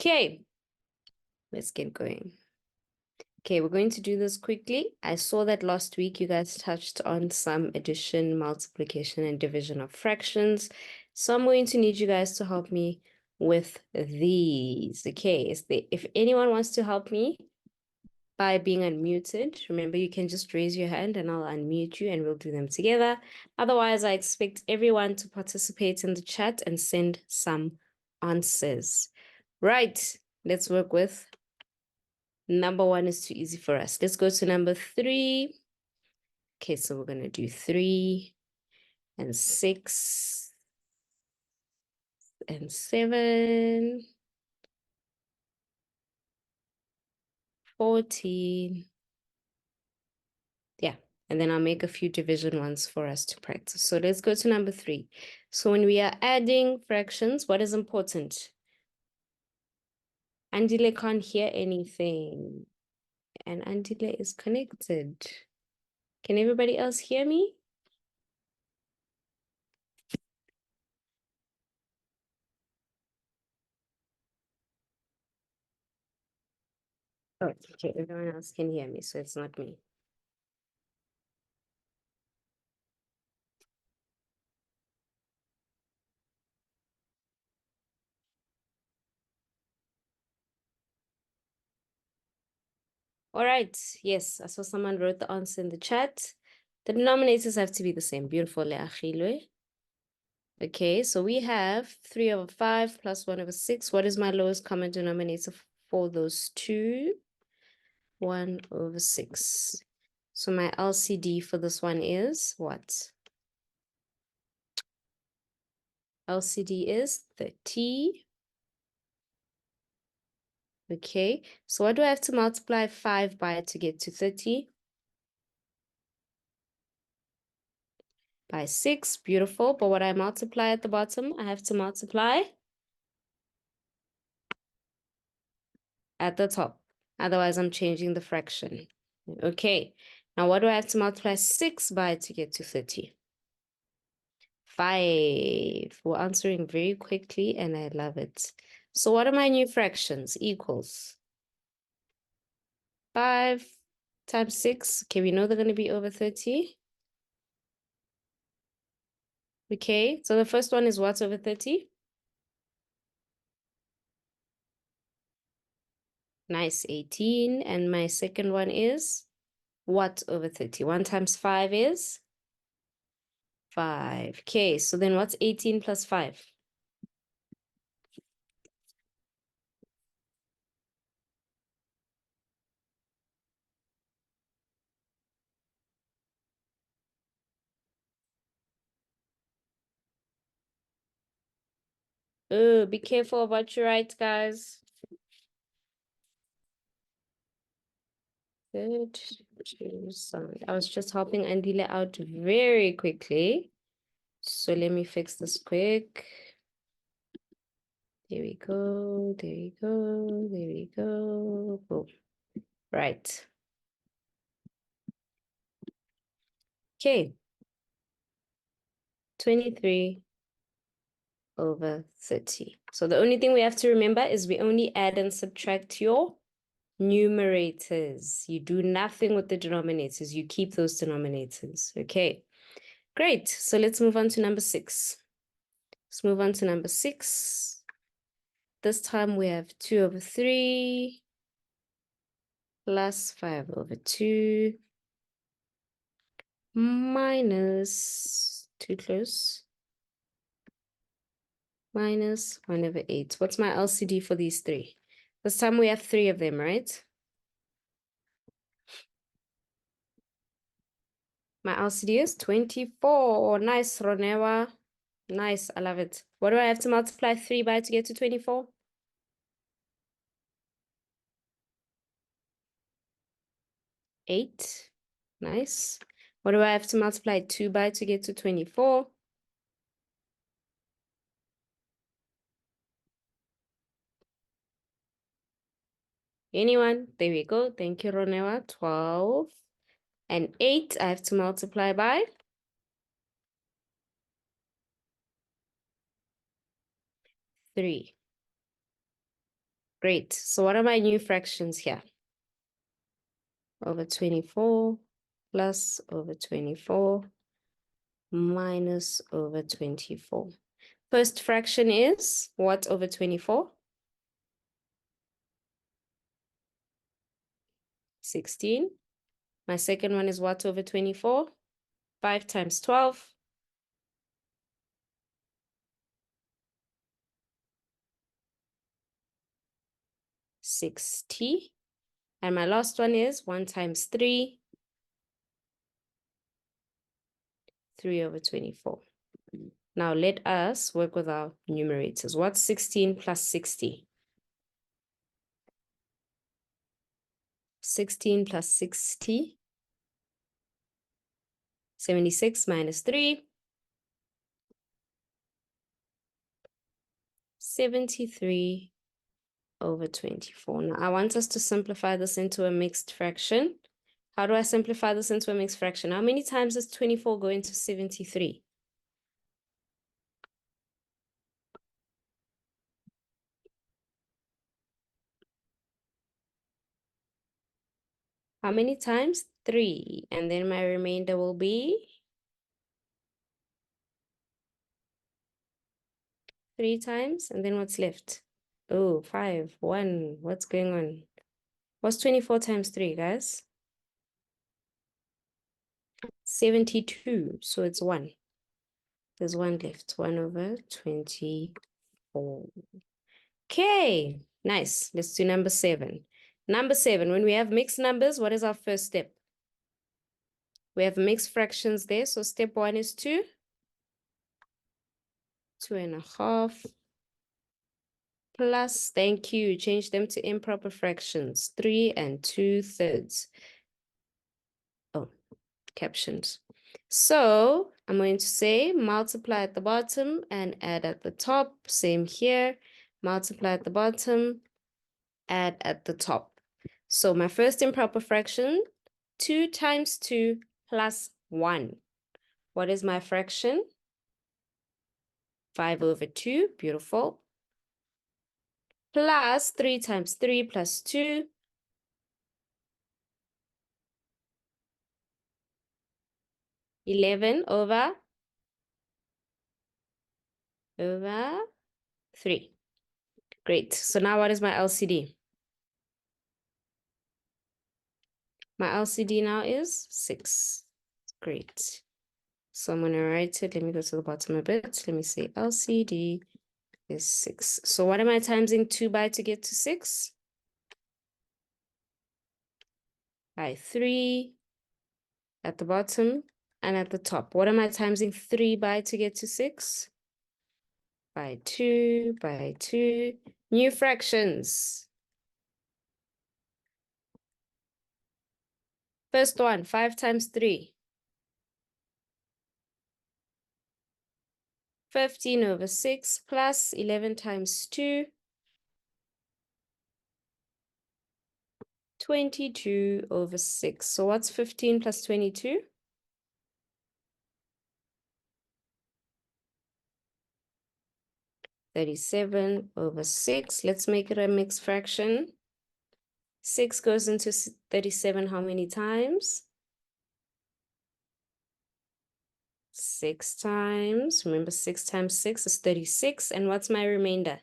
Okay, let's get going. Okay, we're going to do this quickly. I saw that last week you guys touched on some addition, multiplication, and division of fractions. So I'm going to need you guys to help me with these. Okay, if anyone wants to help me by being unmuted, remember you can just raise your hand and I'll unmute you and we'll do them together. Otherwise, I expect everyone to participate in the chat and send some answers. Right, let's work with number 1 is too easy for us. Let's go to number 3. Okay, so we're going to do 3 and 6 and 7, 14. Yeah, and then I'll make a few division ones for us to practice. So let's go to number 3. So when we are adding fractions, what is important? Andile can't hear anything. And Andile is connected. Can everybody else hear me? Oh, okay, everyone else can hear me, so it's not me. All right, yes, I saw someone wrote the answer in the chat. The denominators have to be the same. Beautiful, Leachilwe. Okay, so we have 3/5 plus 1/6. What is my lowest common denominator for those two? 1/6. So my LCD for this one is what? LCD is 30. Okay, so what do I have to multiply 5 by to get to 30? By 6, beautiful. But what I multiply at the bottom, I have to multiply at the top. Otherwise, I'm changing the fraction. Okay, now what do I have to multiply 6 by to get to 30? 5. We're answering very quickly, and I love it. So what are my new fractions? Equals 5 times 6. Okay, we know they're going to be over 30. Okay, so the first one is what over 30? Nice, 18. And my second one is what over 30? 1 times 5 is 5. Okay, so then what's 18 plus 5? Oh, be careful about your right, guys. Good. Sorry, I was just helping Andile out very quickly. So let me fix this quick. There we go. There we go. There we go. Boom. Right. Okay. 23/30. So the only thing we have to remember is we only add and subtract your numerators. You do nothing with the denominators. You keep those denominators. Okay. Great. So let's move on to number 6. Let's move on to number 6. This time we have 2/3 plus 5/2 minus, too close, minus 1/8. What's my LCD for these 3? This time we have 3 of them, right? My LCD is 24. Nice, Ronewa. Nice, I love it. What do I have to multiply 3 by to get to 24? 8. Nice. What do I have to multiply 2 by to get to 24? Anyone? There we go. Thank you, Ronewa. 12. And 8, I have to multiply by 3. Great. So what are my new fractions here? Over 24 plus over 24 minus over 24. First fraction is what over 24? 16. My second one is what over 24? 5 times 12. 60. And my last one is 1 times 3. 3 over 24. Now let us work with our numerators. What's 16 plus 60? 16 plus 60. 76 minus 3. 73 over 24. Now I want us to simplify this into a mixed fraction. How do I simplify this into a mixed fraction? How many times does 24 go into 73? How many times? 3. And then my remainder will be 3 times. And then what's left? Oh, 5, 1. What's going on? What's 24 times 3, guys? 72. So it's 1. There's 1 left. 1 over 24. Okay, nice. Let's do number 7. Number 7, when we have mixed numbers, what is our first step? We have mixed fractions there. So step 1 is 2. 2.5. Plus, thank you. Change them to improper fractions. 3 2/3. Oh, captions. So I'm going to say multiply at the bottom and add at the top. Same here. Multiply at the bottom, add at the top. So my first improper fraction, 2 times 2 plus 1. What is my fraction? 5 over 2. Beautiful. Plus 3 times 3 plus 2. 11 over 3. Great. So now what is my LCD? My LCD now is 6. Great. So I'm going to write it. Let me go to the bottom a bit. Let me say LCD is 6. So what am I timesing 2 by to get to 6? By 3 at the bottom and at the top. What am I timesing 3 by to get to 6? By 2, by 2. New fractions. First one, 5 times 3. 15 over 6 plus 11 times 2. 22 over 6. So what's 15 plus 22? 37 over 6. Let's make it a mixed fraction. 6 goes into 37 how many times? 6 times. Remember, 6 times 6 is 36. And what's my remainder?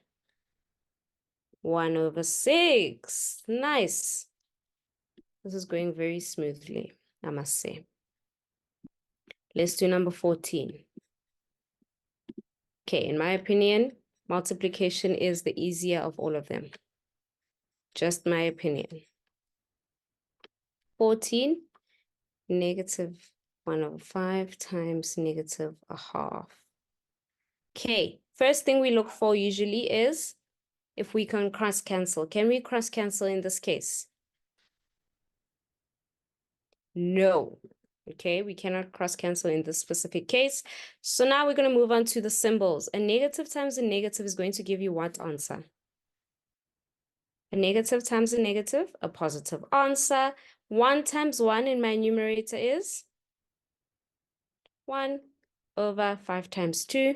1 over 6. Nice. This is going very smoothly, I must say. Let's do number 14. Okay, in my opinion, multiplication is the easier of all of them. Just my opinion. 14, negative 1 over 5 times negative a half. Okay, first thing we look for usually is if we can cross cancel. Can we cross cancel in this case? No. Okay, we cannot cross cancel in this specific case. So now we're going to move on to the symbols. A negative times a negative is going to give you what answer? A negative times a negative, a positive answer. 1 times 1 in my numerator is 1 over 5 times 2,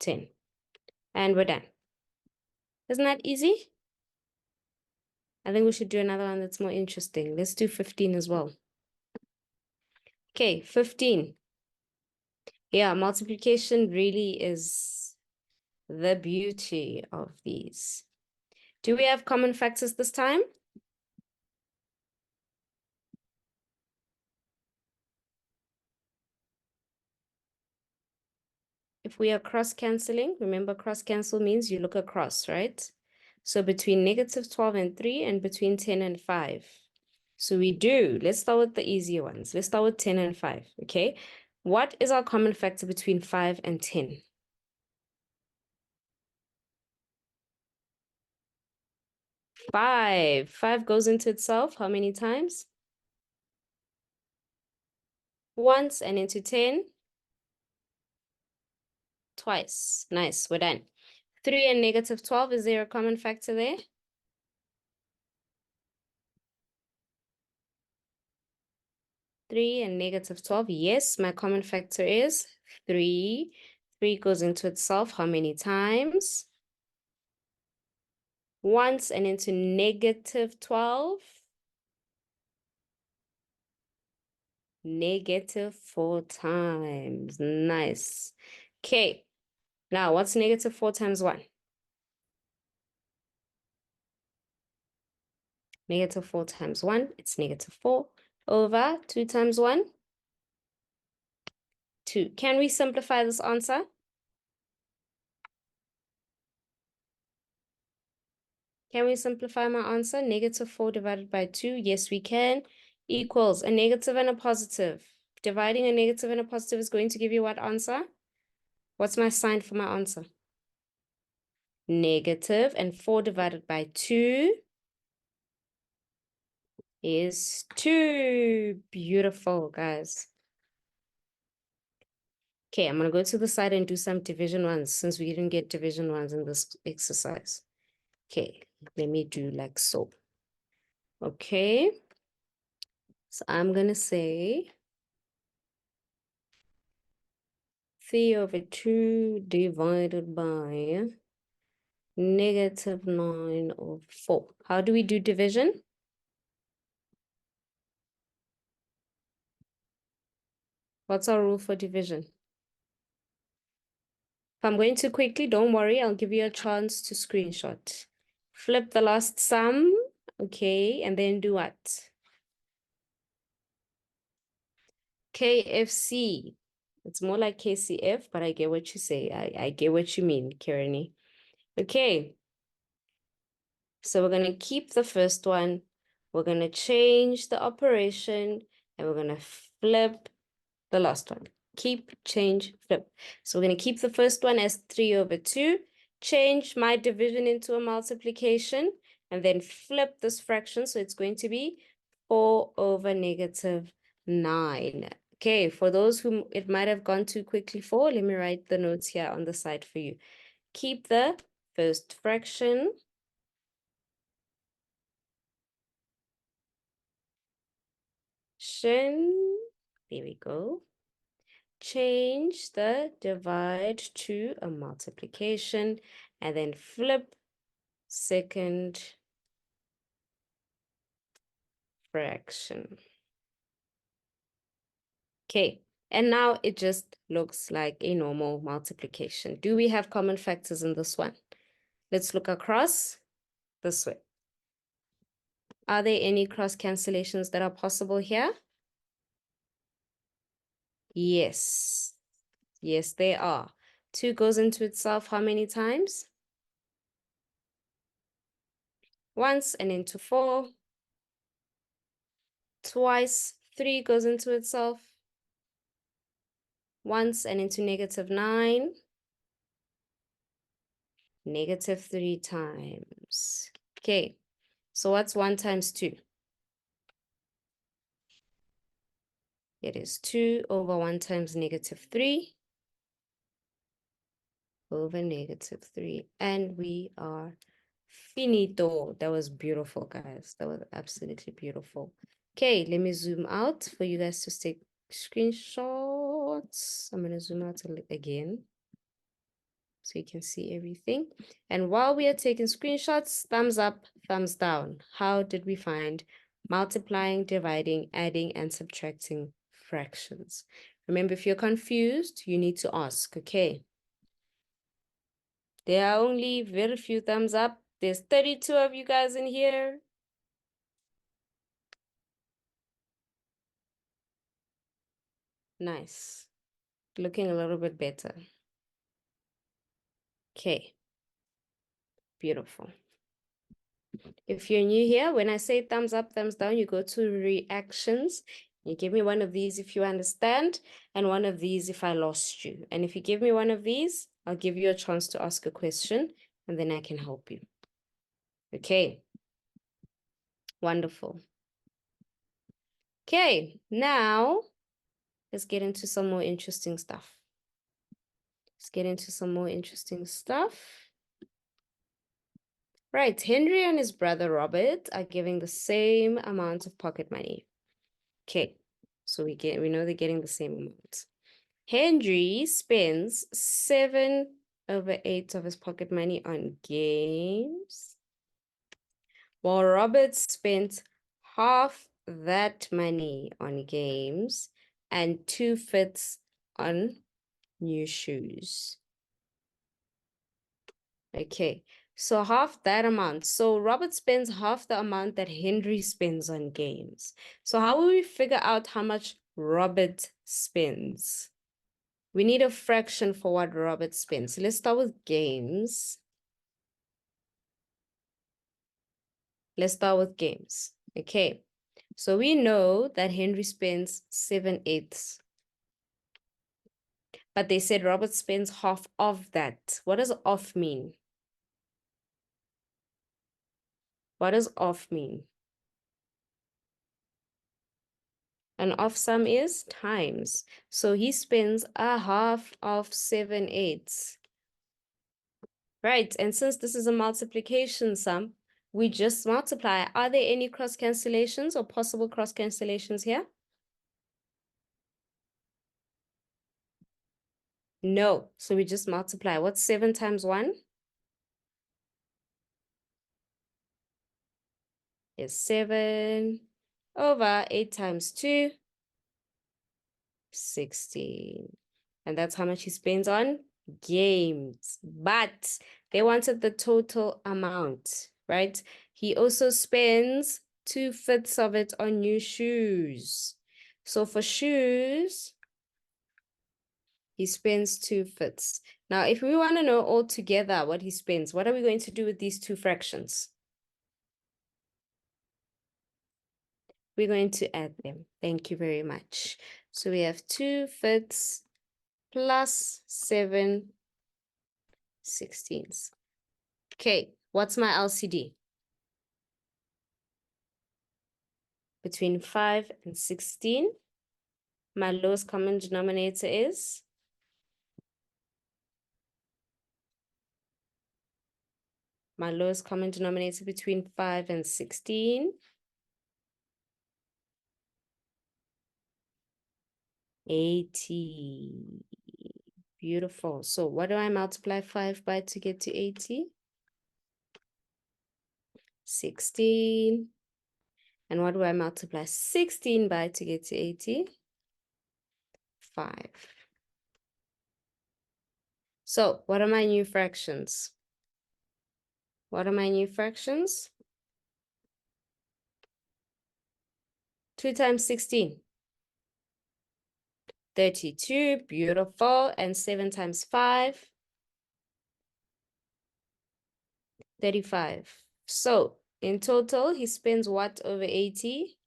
10. And we're done. Isn't that easy? I think we should do another one that's more interesting. Let's do 15 as well. Okay, 15. Yeah, multiplication really is the beauty of these. Do we have common factors this time? If we are cross-canceling, remember cross-cancel means you look across, right? So between -12 and 3 and between 10 and 5. So we do. Let's start with the easier ones. Let's start with 10 and 5, okay? What is our common factor between 5 and 10? 5. 5 goes into itself how many times? Once, and into 10? Twice. Nice, we're done. 3 and -12, is there a common factor there? 3 and -12, yes, my common factor is 3. 3 goes into itself how many times? Once, and into -12? -4 times. Nice. Okay, now what's -4 times 1? -4 times 1, it's -4 over 2 times 1, 2. Can we simplify this answer? Can we simplify my answer? -4 divided by 2. Yes, we can. Equals a negative and a positive. Dividing a negative and a positive is going to give you what answer? What's my sign for my answer? Negative, and 4 divided by 2 is 2. Beautiful, guys. Okay, I'm going to go to the side and do some division ones since we didn't get division ones in this exercise. Okay, let me do like so. Okay, so I'm going to say 3 over 2 divided by -9 over 4. How do we do division? What's our rule for division? If I'm going too quickly, don't worry, I'll give you a chance to screenshot. Flip the last sum, okay, and then do what? KFC. It's more like KCF, but I get what you say. I get what you mean, Kirani. Okay. So we're going to keep the first one. We're going to change the operation, and we're going to flip the last one. Keep, change, flip. So we're going to keep the first one as 3 over 2, change my division into a multiplication, and then flip this fraction. So it's going to be 4 over -9. Okay, for those whom it might have gone too quickly for, let me write the notes here on the side for you. Keep the first fraction. There we go. Change the divide to a multiplication, and then flip second fraction. Okay, and now it just looks like a normal multiplication. Do we have common factors in this one? Let's look across this way. Are there any cross cancellations that are possible here? Yes. Yes, there are. 2 goes into itself how many times? Once, and into 4. Twice. 3 goes into itself once, and into -9. -3 times. Okay, so what's 1 times 2? It is 2 over 1 times -3 over -3. And we are finito. That was beautiful, guys. That was absolutely beautiful. Okay, let me zoom out for you guys to take screenshots. I'm going to zoom out again. so you can see everything. And while we are taking screenshots, thumbs up, thumbs down. How did we find multiplying, dividing, adding, and subtracting fractions? Remember, if you're confused, you need to ask, okay? There are only very few thumbs up. There's 32 of you guys in here. Nice. Looking a little bit better. Okay. Beautiful. If you're new here, when I say thumbs up, thumbs down, you go to reactions. You give me one of these if you understand, and one of these if I lost you. And if you give me one of these, I'll give you a chance to ask a question, and then I can help you. Okay. Wonderful. Okay, now let's get into some more interesting stuff. Let's get into some more interesting stuff. Right, Henry and his brother Robert are giving the same amount of pocket money. Okay, so we know they're getting the same amount. Henry spends 7/8 of his pocket money on games, while Robert spent half that money on games and 2/5 on new shoes. Okay, so half that amount. So Robert spends half the amount that Henry spends on games. So how will we figure out how much Robert spends? We need a fraction for what Robert spends. So let's start with games. Let's start with games. Okay, so we know that Henry spends 7/8. But they said Robert spends half of that. What does off mean? What does off mean? An off sum is times. So he spends a half of 7/8. Right, and since this is a multiplication sum, we just multiply. Are there any cross cancellations or possible cross cancellations here? No, so we just multiply. What's 7 times 1? Is 7 over 8 times 2, 16. And that's how much he spends on games. But they wanted the total amount, right? He also spends 2/5 of it on new shoes. So for shoes, he spends 2/5. Now, if we want to know altogether what he spends, what are we going to do with these two fractions? We're going to add them. Thank you very much. So we have 2/5 plus 7/16. Okay, what's my LCD? Between 5 and 16. My lowest common denominator is? My lowest common denominator between 5 and 16. 80. Beautiful. So what do I multiply 5 by to get to 80? 16. And what do I multiply 16 by to get to 80? 5. So what are my new fractions? What are my new fractions? 2 times 16. 32. Beautiful. And 7 times 5. 35. So in total, he spends what over 80?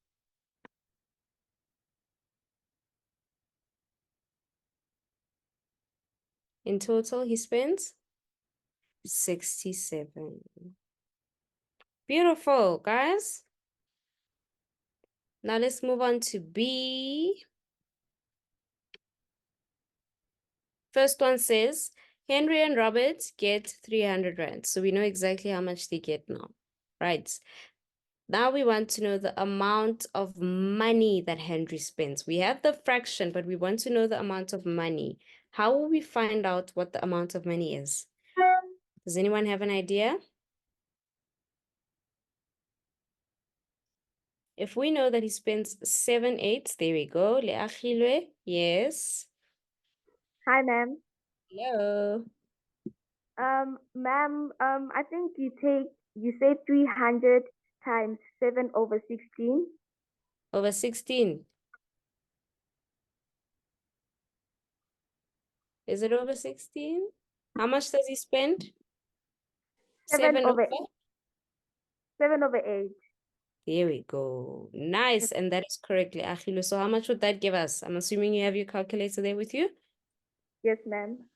In total, he spends 67. Beautiful, guys. Now let's move on to B. First one says, Henry and Robert get 300 rand. So we know exactly how much they get now, right? Now we want to know the amount of money that Henry spends. We have the fraction, but we want to know the amount of money. How will we find out what the amount of money is? Does anyone have an idea? If we know that he spends 7/8, there we go. Leachilwe, yes. Hi, ma'am. Hello. Ma'am, I think you say 300 times 7 over 16. Over 16. Is it over 16? How much does he spend? 7 7 over over? 7 over 8. There we go. Nice. And that is correctly, Achille. So how much would that give us? I'm assuming you have your calculator there with you. Yes, ma'am.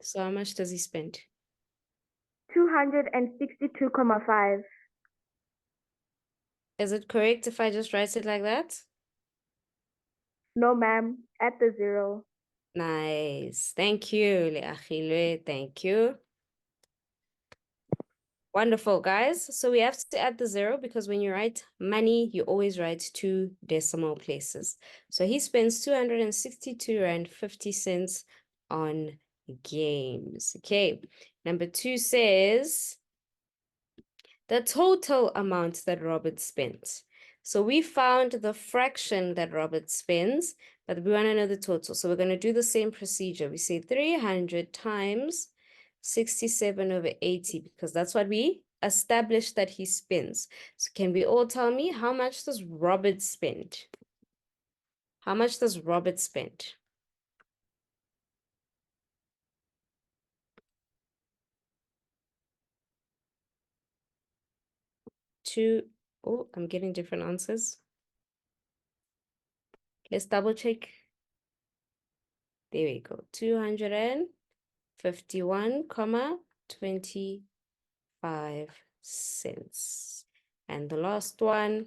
So how much does he spend? 262.5. Is it correct if I just write it like that? No, ma'am. At the zero. Nice. Thank you, Leachille. Thank you. Wonderful, guys. So we have to add the zero because when you write money, you always write two decimal places. So he spends 262 Rand 50 cents on games. Okay. Number 2 says the total amount that Robert spent. So we found the fraction that Robert spends, but we want to know the total. So we're going to do the same procedure. We say 300 times 67 over 80 because that's what we established that he spends. So can we all tell me how much does Robert spend? How much does Robert spend? Oh, I'm getting different answers. Let's double check. There we go. 251,25 cents. And the last one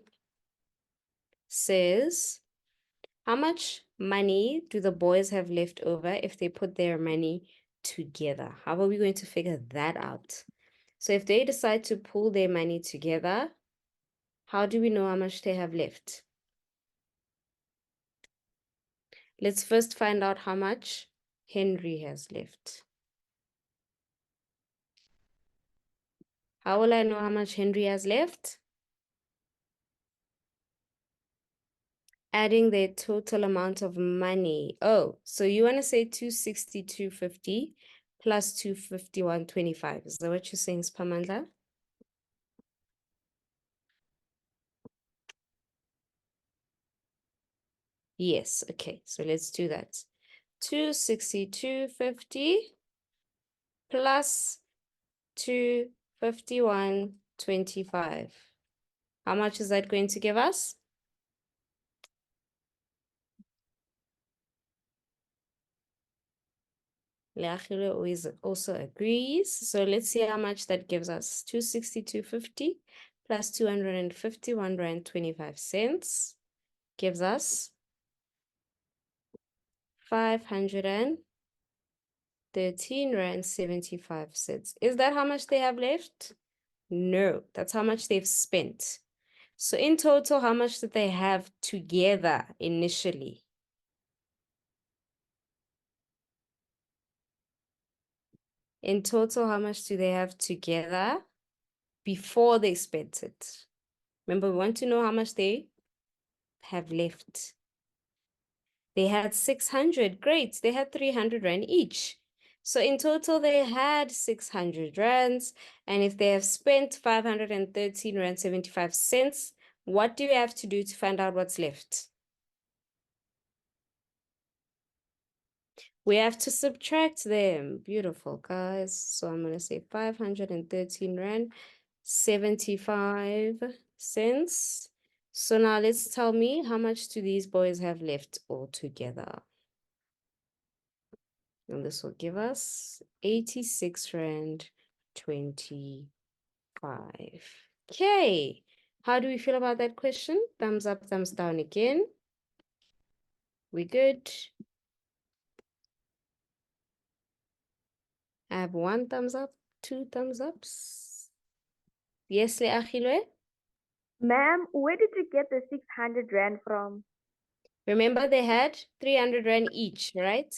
says, how much money do the boys have left over if they put their money together? How are we going to figure that out? So if they decide to pull their money together, how do we know how much they have left? Let's first find out how much Henry has left. How will I know how much Henry has left? Adding their total amount of money. Oh, so you want to say 262.50 plus 251.25. Is that what you're saying, Spamandla? Yes, okay. So let's do that. 262.50 plus 251.25. How much is that going to give us? Leachile always also agrees. So let's see how much that gives us. 262.50 plus 251 Rand 25 cents gives us 513 Rand 75 cents. Is that how much they have left? No, that's how much they've spent. So in total, how much did they have together initially? In total, how much do they have together before they spent it? Remember, we want to know how much they have left. They had 600. Great. They had 300 Rand each. So in total, they had 600 Rands. And if they have spent 513 Rand 75 cents, what do you have to do to find out what's left? We have to subtract them. Beautiful, guys. So I'm going to say 513 Rand 75 cents. So now let's tell me how much do these boys have left altogether? And this will give us 86 Rand 25. Okay. How do we feel about that question? Thumbs up, thumbs down again. We good? I have 1 thumbs up, 2 thumbs ups. Yes, Leachilwe? Ma'am, where did you get the 600 Rand from? Remember they had 300 Rand each, right?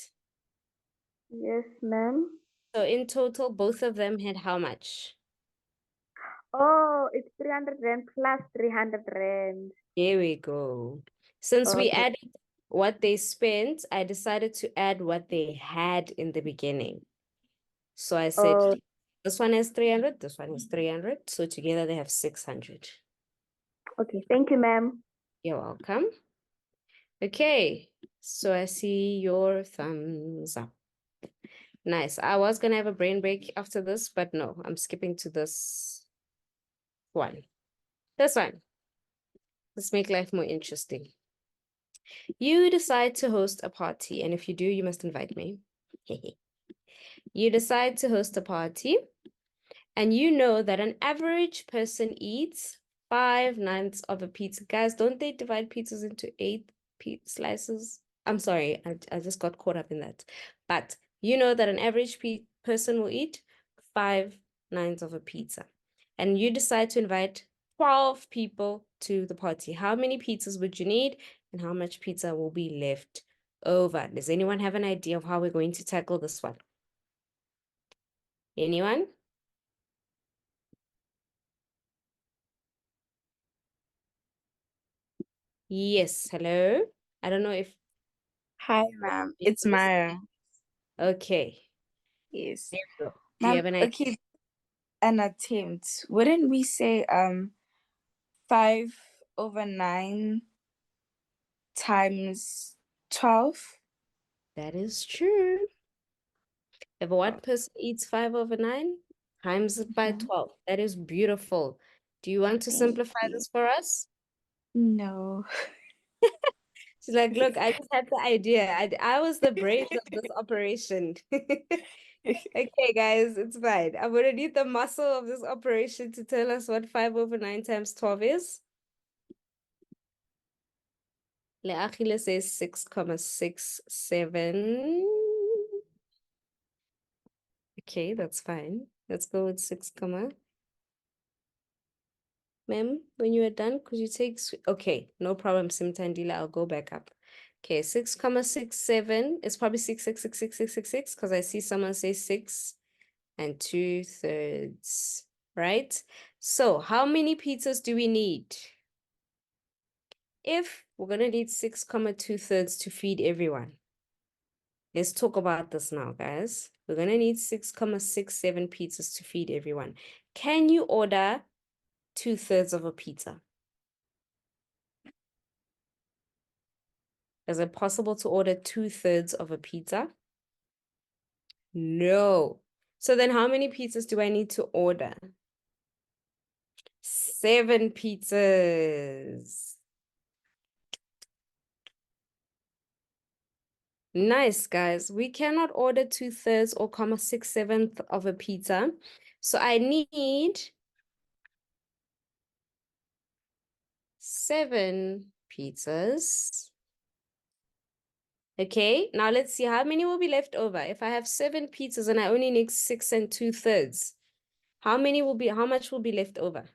Yes, ma'am. So in total, both of them had how much? Oh, it's 300 rand plus 300 rand. Here we go. Since we Okay. added what they spent, I decided to add what they had in the beginning. So I said, Oh, this one has 300, this one is 300. So together they have 600. okay. Thank you, ma'am. You're welcome. Okay, so I see your thumbs up. Nice. I was gonna have a brain break after this, but no, I'm skipping to this one. This one. Let's make life more interesting. You decide to host a party, and if you do, you must invite me. You decide to host a party, and you know that an average person eats 5/9 of a pizza. Guys, don't they divide pizzas into 8 slices? I'm sorry, I just got caught up in that. But you know that an average person will eat 5/9 of a pizza. And you decide to invite 12 people to the party. How many pizzas would you need, and how much pizza will be left over? Does anyone have an idea of how we're going to tackle this one? Anyone? Yes, hello. I don't know if Hi, ma'am. It's Maya. okay. Yes. There we go. Do you Ma'am, have an idea? okay, an attempt. Wouldn't we say 5/9 times 12? That is true. If one person eats 5/9, times it by Mhm. 12. That is beautiful. Do you want to Thank simplify you. this for us? No. She's like, look, I just had the idea. I was the brains of this operation. Okay, guys, it's fine. I'm gonna need the muscle of this operation to tell us what 5/9 times 12 is. Leachile says 6,67. Okay, that's fine. Let's go with 6 comma. Ma'am, when you are done, could you take, okay, no problem, Simtandila, I'll go back up. Okay, 6,67 is probably 6,6666666 because I see someone say 6 2/3, right? So how many pizzas do we need? If we're gonna need 6,2/3 to feed everyone. Let's talk about this now, guys. We're gonna need 6,67 pizzas to feed everyone. Can you order 2/3 of a pizza? Is it possible to order 2/3 of a pizza? No. So then how many pizzas do I need to order? 7 pizzas. Nice, guys. We cannot order 2/3 or 6/7 of a pizza. So I need 7 pizzas. Okay, now let's see how many will be left over. If I have 7 pizzas and I only need 6 2/3, how much will be left over?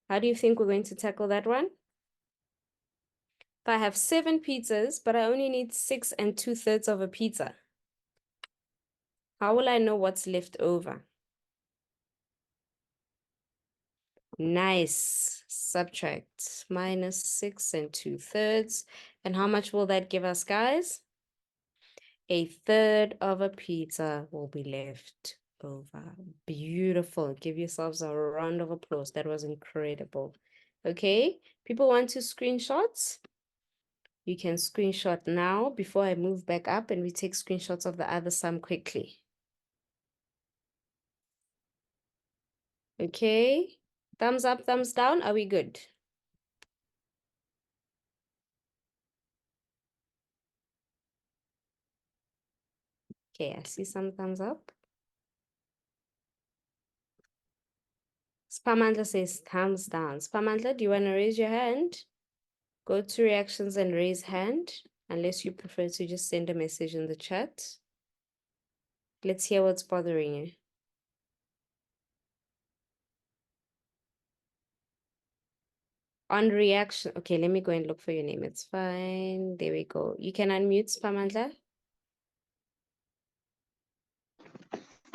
How do you think we're going to tackle that one? If I have 7 pizzas, but I only need 6 2/3 of a pizza, how will I know what's left over? Nice. Subtract -6 2/3. And how much will that give us, guys? 1/3 of a pizza will be left over. Beautiful. Give yourselves a round of applause. That was incredible. Okay, people want to screenshots? You can screenshot now before I move back up and we take screenshots of the other sum quickly. Okay, thumbs up, thumbs down. Are we good? Okay, I see some thumbs up. Spamandla says thumbs down. Spamandla, do you want to raise your hand? Go to reactions and raise hand, unless you prefer to just send a message in the chat. Let's hear what's bothering you. On reaction, okay, let me go and look for your name. It's fine. There we go. You can unmute Spamandla.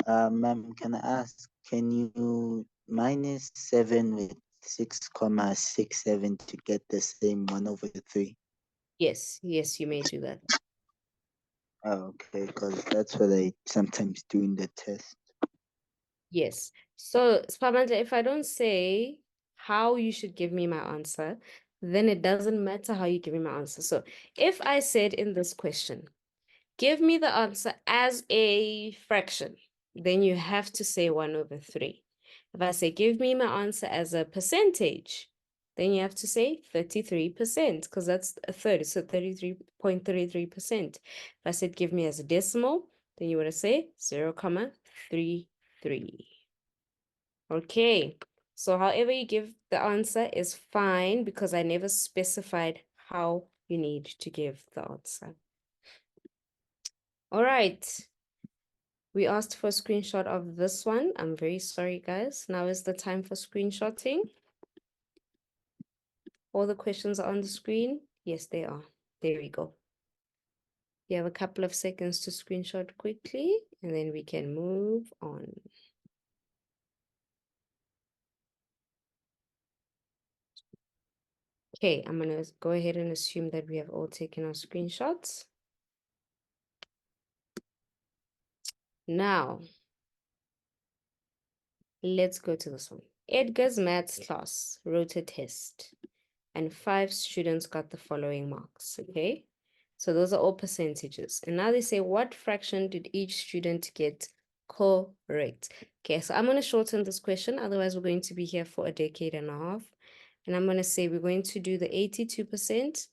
Ma'am, can I ask, can you minus 7 with 6,67 to get the same 1/3? Yes, yes, you may do that. Oh, okay, because that's what I sometimes do in the test. Yes. So, Spamandla, if I don't say how you should give me my answer, then it doesn't matter how you give me my answer. So, if I said in this question, give me the answer as a fraction, then you have to say 1/3. If I say, give me my answer as a percentage, then you have to say 33%, because that's a third, so 33.33%. If I said, give me as a decimal, then you would have say 0.33. Okay, so however you give the answer is fine, because I never specified how you need to give the answer. All right. We asked for a screenshot of this one. I'm very sorry, guys. Now is the time for screenshotting. All the questions are on the screen. Yes, they are. There we go. You have a couple of seconds to screenshot quickly, and then we can move on. Okay, I'm going to go ahead and assume that we have all taken our screenshots. Now, let's go to this one. Edgar's maths class wrote a test, and 5 students got the following marks, okay? So those are all percentages. And now they say, what fraction did each student get correct? Okay, so I'm going to shorten this question. Otherwise, we're going to be here for a decade and a half. And I'm going to say we're going to do the 82%,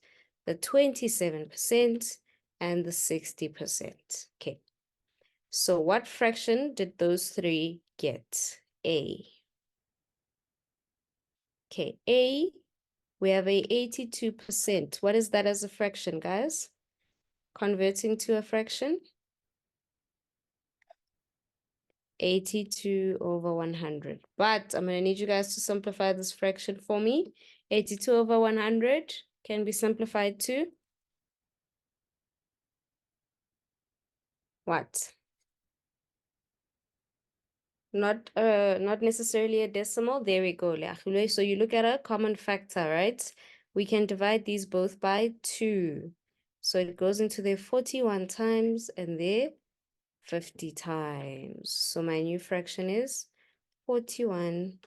the 27%, and the 60%. Okay. So what fraction did those 3 get? A. Okay, A, we have a 82%. What is that as a fraction, guys? Converting to a fraction? 82 over 100. But I'm going to need you guys to simplify this fraction for me. 82 over 100 can be simplified to what? Not necessarily a decimal. There we go. Leahulwe. So you look at a common factor, right? We can divide these both by 2. So it goes into there 41 times and there 50 times. So my new fraction is 41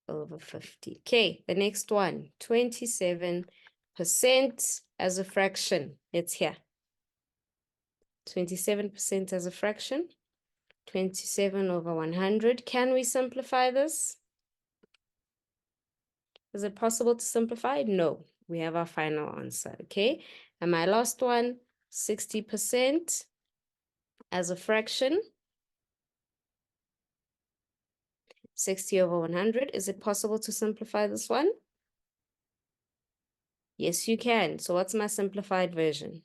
over 50. Okay, the next one, 27% as a fraction. It's here. 27% as a fraction. 27 over 100. Can we simplify this? Is it possible to simplify? No. We have our final answer, okay? And my last one, 60% as a fraction. 60 over 100. Is it possible to simplify this one? Yes, you can. So what's my simplified version?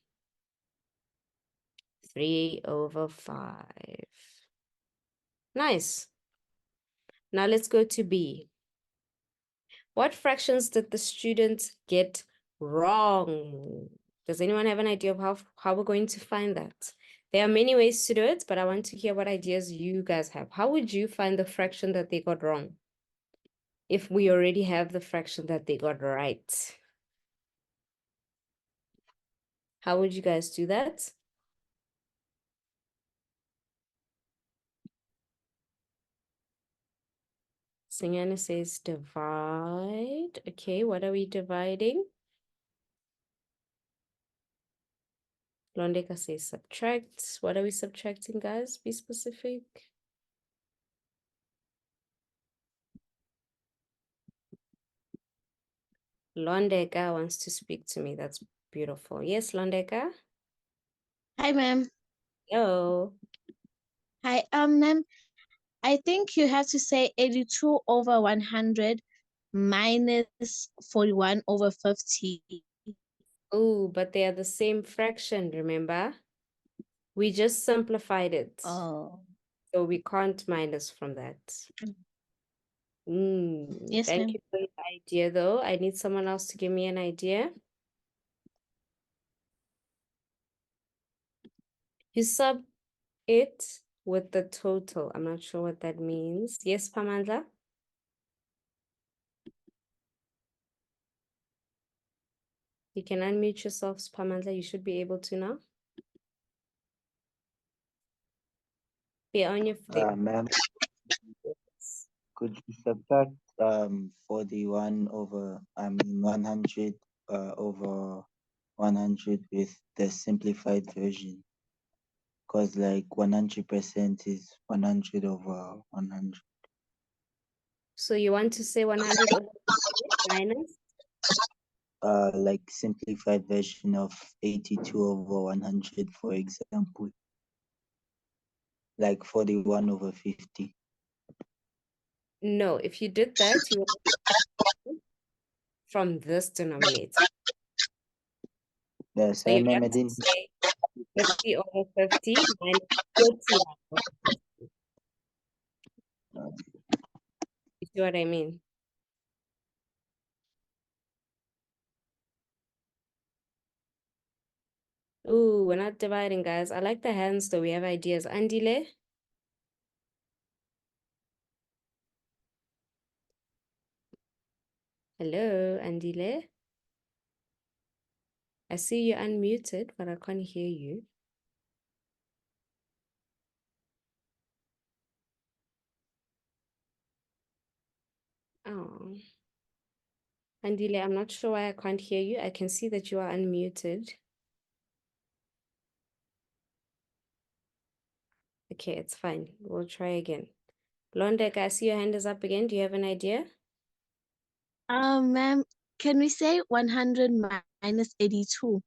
3 over 5. Nice. Now let's go to B. What fractions did the student get wrong? Does anyone have an idea of how we're going to find that? There are many ways to do it, but I want to hear what ideas you guys have. How would you find the fraction that they got wrong if we already have the fraction that they got right? How would you guys do that? Singana says divide. Okay, what are we dividing? Londeka says subtract. What are we subtracting, guys? Be specific. Londeka wants to speak to me. That's beautiful. Yes, Londeka? Hi, ma'am. Yo. Hi, ma'am. I think you have to say 82 over 100 minus 41 over 50. Oh, but they are the same fraction, remember? We just simplified it. Oh, So we can't minus from that. yes, Thank ma'am. you for your idea, though. I need someone else to give me an idea. You sub it with the total. I'm not sure what that means. Yes, Pamandla? You can unmute yourselves, Pamandla. You should be able to now. Be on your flip. Ma'am, could you subtract 41 over 100 over 100 with the simplified version? Because like 100% is 100 over 100. So you want to say 100 over 100 minus? Like simplified version of 82 over 100, for example. Like 41 over 50. No, if you did that, you would from this denominator. Yes, So I you ma'am, I have to didn't. say 50 over 50 minus 41 over 50. You see what I mean? Ooh, we're not dividing, guys. I like the hands, though. We have ideas. Andile? Hello, Andile? I see you unmuted, but I can't hear you. Oh. Andile, I'm not sure why I can't hear you. I can see that you are unmuted. Okay, it's fine. We'll try again. Londek, I see your hand is up again. Do you have an idea? Ma'am, can we say 100 minus 82?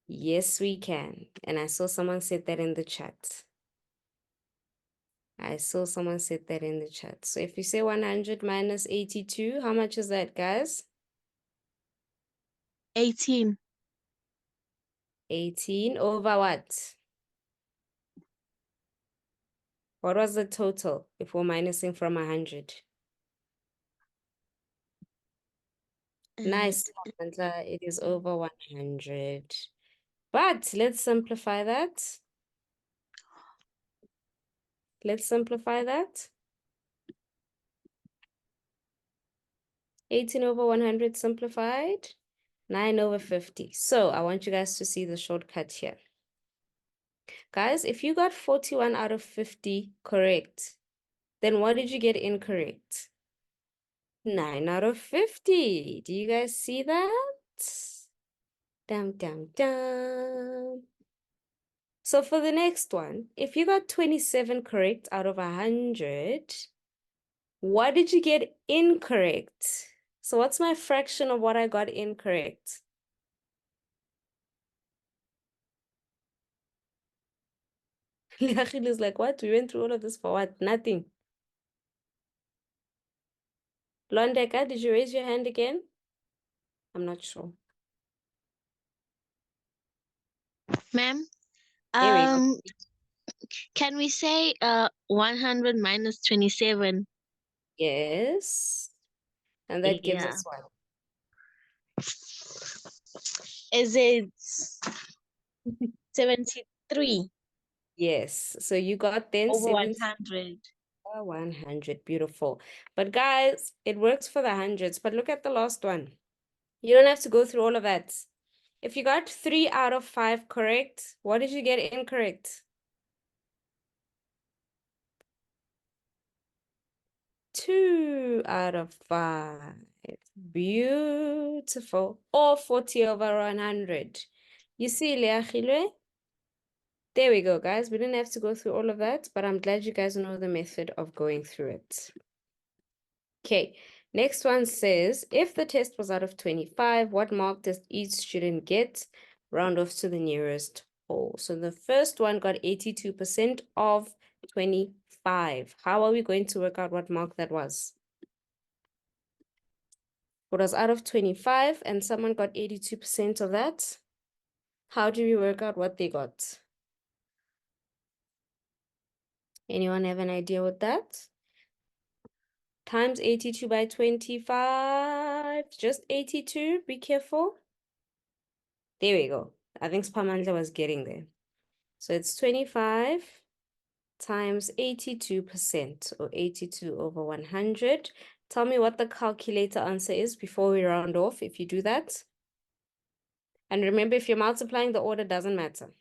Yes, we can. And I saw someone said that in the chat. I saw someone said that in the chat. So if you say 100 minus 82, how much is that, guys? 18. 18 over what? What was the total if we're minusing from 100? Nice, Samantha. It is over 100. But let's simplify that. Let's simplify that. 18 over 100 simplified. 9 over 50. So I want you guys to see the shortcut here. Guys, if you got 41 out of 50 correct, then what did you get incorrect? 9 out of 50. Do you guys see that? Dum, dum, dum. So for the next one, if you got 27 correct out of 100, what did you get incorrect? So what's my fraction of what I got incorrect? Liachil is like, what? We went through all of this for what? Nothing. Londeka, did you raise your hand again? I'm not sure. Ma'am, There we go. can we say 100 minus 27? Yes. And that gives Yeah. us what? Is it 73 Yes. So you got then over 70 100? 100. Beautiful. But guys, it works for the hundreds. But look at the last one. You don't have to go through all of that. If you got 3 out of 5 correct, what did you get incorrect? 2 out of 5. Beautiful. Or 40 over 100. You see, Leachilwe? There we go, guys. We didn't have to go through all of that, but I'm glad you guys know the method of going through it. Okay, next one says, if the test was out of 25, what mark does each student get? Round off to the nearest whole. So the first one got 82% of 25. How are we going to work out what mark that was? It was out of 25 and someone got 82% of that. How do we work out what they got? Anyone have an idea with that? Times 82 by 25, just 82, be careful. There we go. I think Spamandla was getting there. So it's 25 times 82% or 82 over 100. Tell me what the calculator answer is before we round off if you do that. And remember, if you're multiplying, the order doesn't matter.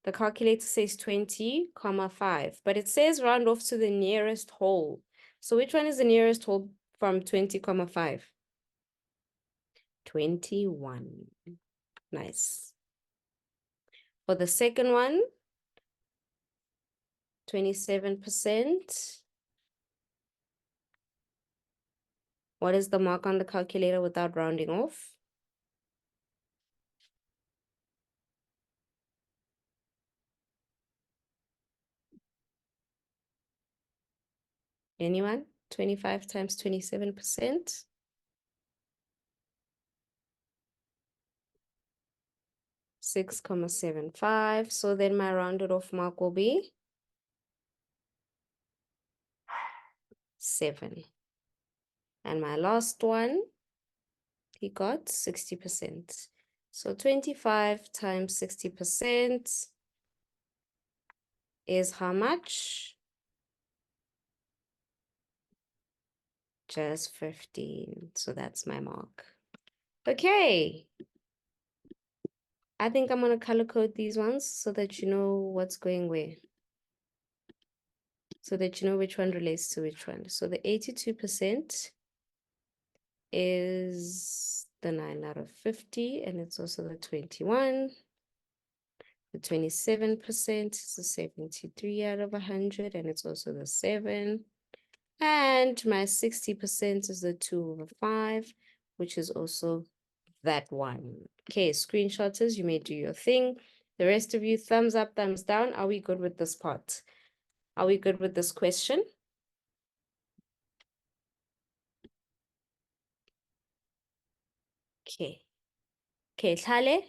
The calculator says 20,5, but it says round off to the nearest whole. So which one is the nearest whole from 20,5? 21. Nice. For the second one, 27%. What is the mark on the calculator without rounding off? Anyone? 25 times 27%. 6,75. So then my rounded off mark will be 7. And my last one, he got 60%. So 25 times 60% is how much? Just 15. So that's my mark. Okay. I think I'm going to color code these ones so that you know what's going where. So that you know which one relates to which one. So the 82% is the 9 out of 50, and it's also the 21. The 27% is the 73 out of 100, and it's also the 7. And my 60% is the 2 over 5, which is also that one. Okay, screenshotters, you may do your thing. The rest of you, thumbs up, thumbs down. Are we good with this part? Are we good with this question? Okay. Okay, Tlale,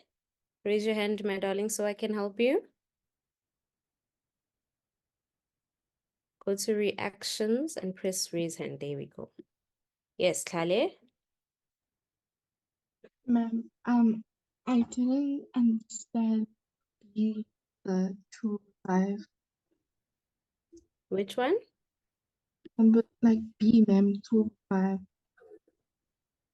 raise your hand, my darling, so I can help you. Go to reactions and press raise hand. There we go. Yes, Tlale. Ma'am, I didn't understand the 2-5. Which one? But like B, ma'am, 2-5.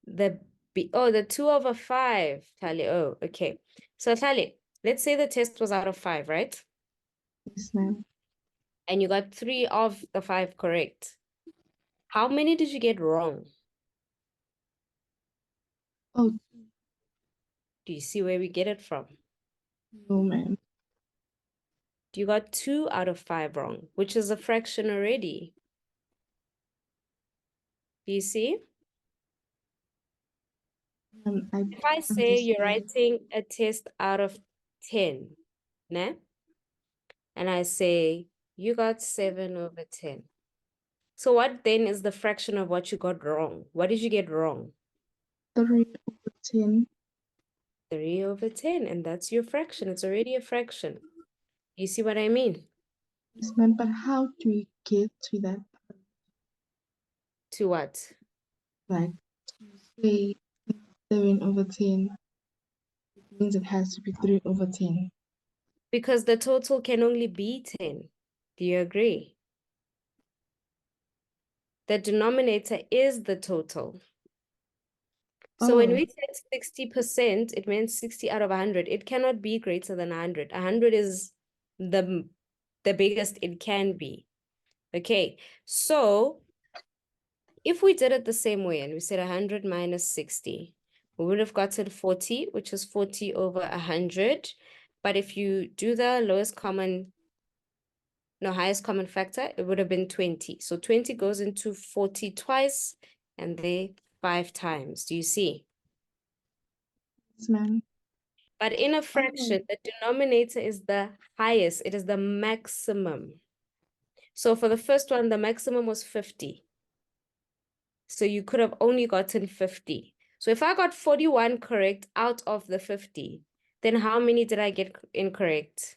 The B. Oh, the 2 over 5, Tlale. Oh, okay. So Tlale, let's say the test was out of 5, right? Yes, ma'am. And you got 3 of the 5 correct. How many did you get wrong? Oh, Do you see where we get it from? no, ma'am. You got 2 out of 5 wrong, which is a fraction already. Do you see? I If I say you're understand. writing a test out of 10, né? And I say you got 7 over 10. So what then is the fraction of what you got wrong? What did you get wrong? 3/10. 3 over 10, and that's your fraction. It's already a fraction. You see what I mean? Yes, ma'am. But how do we get to that? To what? Like, to say 7/10, it means it has to be 3/10. Because the total can only be 10. Do you agree? The denominator is the total. So when Oh, we said 60%, it means 60 out of 100. It cannot be greater than 100. 100 is the biggest it can be. Okay, so if we did it the same way and we said 100 minus 60, we would have gotten 40, which is 40 over 100. But if you do the highest common factor, it would have been 20. So 20 goes into 40 twice and they 5 times. Do you see? yes, ma'am. But in a fraction, the denominator is the highest. It is the maximum. So for the first one, the maximum was 50. So you could have only gotten 50. So if I got 41 correct out of the 50, then how many did I get incorrect?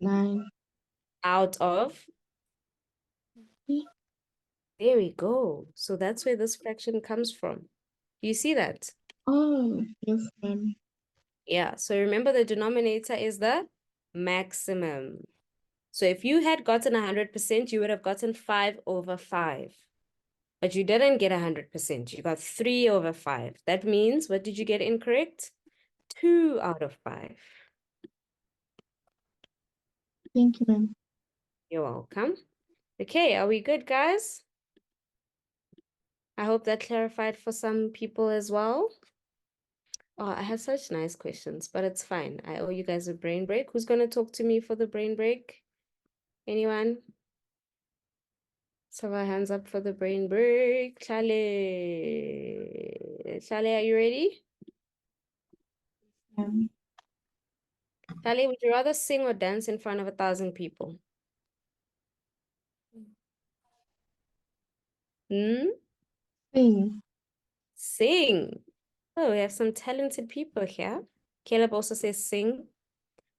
9. Out of? Yeah. There we go. So that's where this fraction comes from. Do you see that? Oh, yes, ma'am. Yeah. So remember the denominator is the maximum. So if you had gotten 100%, you would have gotten 5 over 5. But you didn't get 100%. You got 3 over 5. That means, what did you get incorrect? 2 out of 5. Thank you, ma'am. You're welcome. Okay, are we good, guys? I hope that clarified for some people as well. Oh, I have such nice questions, but it's fine. I owe you guys a brain break. Who's going to talk to me for the brain break? Anyone? So our hands up for the brain break. Chale. Chale, are you ready? Um, Chale, would you rather sing or dance in front of 1,000 people? Hmm? sing. Sing. Oh, we have some talented people here. Caleb also says sing.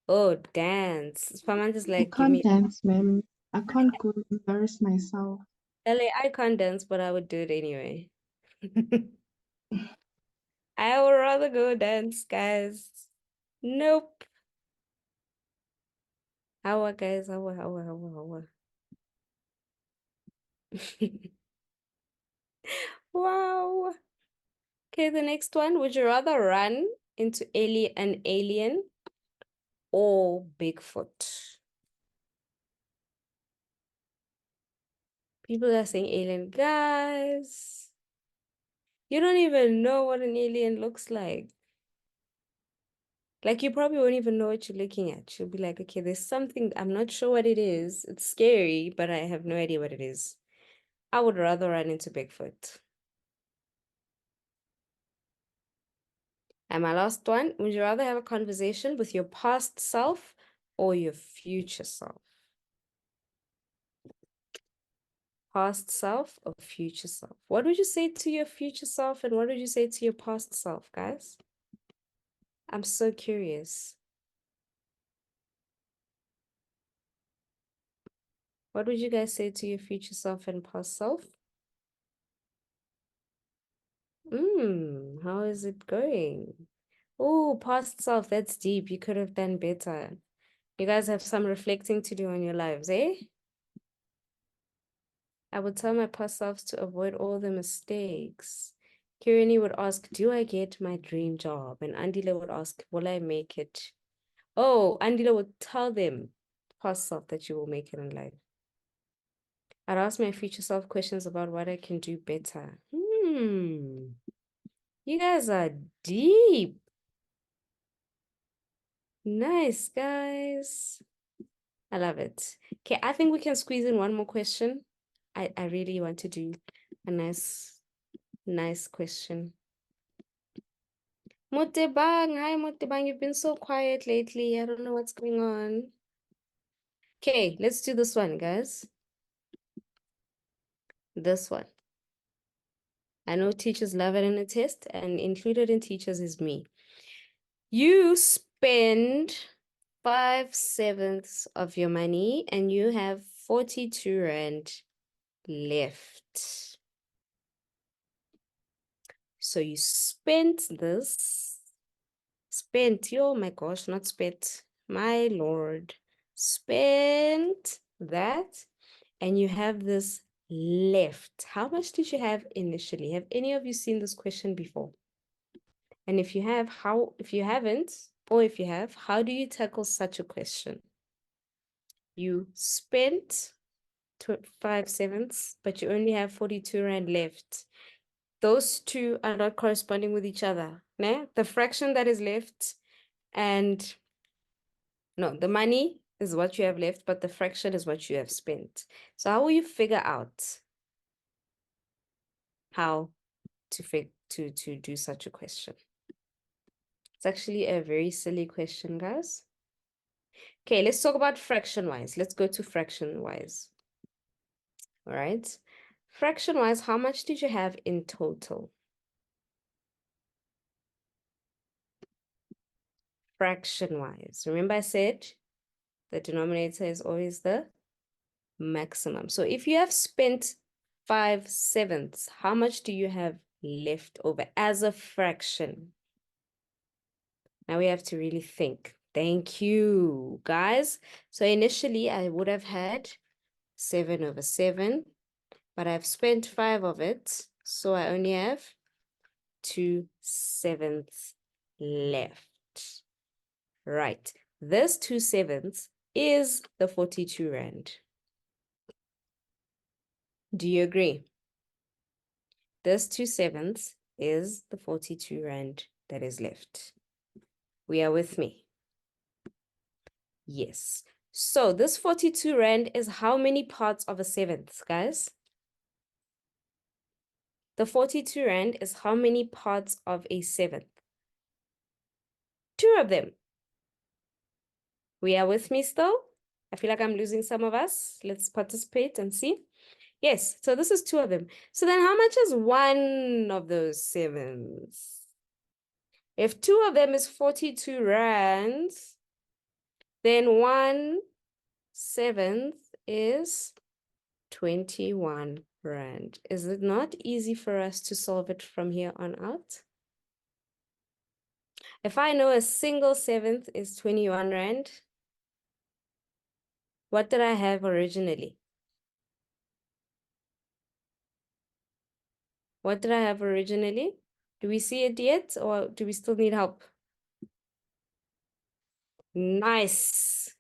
Oh, dance. Paman just I like, give can't me. dance, ma'am. I can't go embarrass myself. Chale, I can't dance, but I would do it anyway. I would rather go dance, guys. Nope. How guys? How? Wow. Okay, the next one. Would you rather run into an alien or Bigfoot? People are saying alien. Guys, you don't even know what an alien looks like. Like, you probably won't even know what you're looking at. You'll be like, okay, there's something, I'm not sure what it is. It's scary, but I have no idea what it is. I would rather run into Bigfoot. And my last one, would you rather have a conversation with your past self or your future self? Past self or future self? What would you say to your future self and what would you say to your past self, guys? I'm so curious. What would you guys say to your future self and past self? How is it going? Oh, past self, that's deep. You could have done better. You guys have some reflecting to do on your lives, eh? I would tell my past selves to avoid all the mistakes. Kirini would ask, do I get my dream job? And Andila would ask, will I make it? Oh, Andila would tell them, past self, that you will make it in life. I'd ask my future self questions about what I can do better. You guys are deep. Nice, guys. I love it. Okay, I think we can squeeze in one more question. I really want to do a nice question. Motebang, hi Motebang, you've been so quiet lately. I don't know what's going on. Okay, let's do this one, guys. This one. I know teachers love it in a test, and included in teachers is me. You spend 5/7 of your money and you have 42 Rand left. So you spent this, oh my gosh, not spent, my Lord, spent that, and you have this left. How much did you have initially? Have any of you seen this question before? And if you have, if you haven't, or if you have, how do you tackle such a question? You spent 5/7, but you only have 42 Rand left. Those two are not corresponding with each other. Ne? The fraction that is left and no, the money is what you have left, but the fraction is what you have spent. So how will you figure out how to do such a question? It's actually a very silly question, guys. Okay, let's talk about fraction-wise. Let's go to fraction-wise. All right. Fraction-wise, how much did you have in total? Fraction-wise. Remember I said the denominator is always the maximum. So if you have spent 5/7, how much do you have left over as a fraction? Now we have to really think. Thank you, guys. So initially, I would have had 7 over 7, but I've spent 5 of it, so I only have 2/7 left. Right. This 2/7 is the 42 Rand. Do you agree? This 2/7 is the 42 Rand that is left. We are with me? Yes. So this 42 Rand is how many parts of a 7th, guys? The 42 Rand is how many parts of a 7th? 2 of them. We are with me still? I feel like I'm losing some of us. Let's participate and see. Yes, so this is 2 of them. So then how much is 1 of those 7s? If 2 of them is 42 rands, then 1/7 is 21 Rand. Is it not easy for us to solve it from here on out? If I know a single 7th is 21 Rand, what did I have originally? What did I have originally? Do we see it yet, or do we still need help? Nice.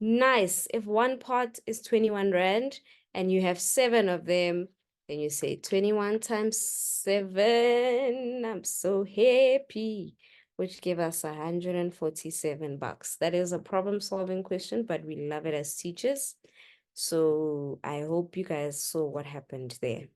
Nice. If one part is 21 Rand and you have 7 of them, then you say 21 times 7. I'm so happy, which give us 147 bucks. That is a problem-solving question, but we love it as teachers. So I hope you guys saw what happened there.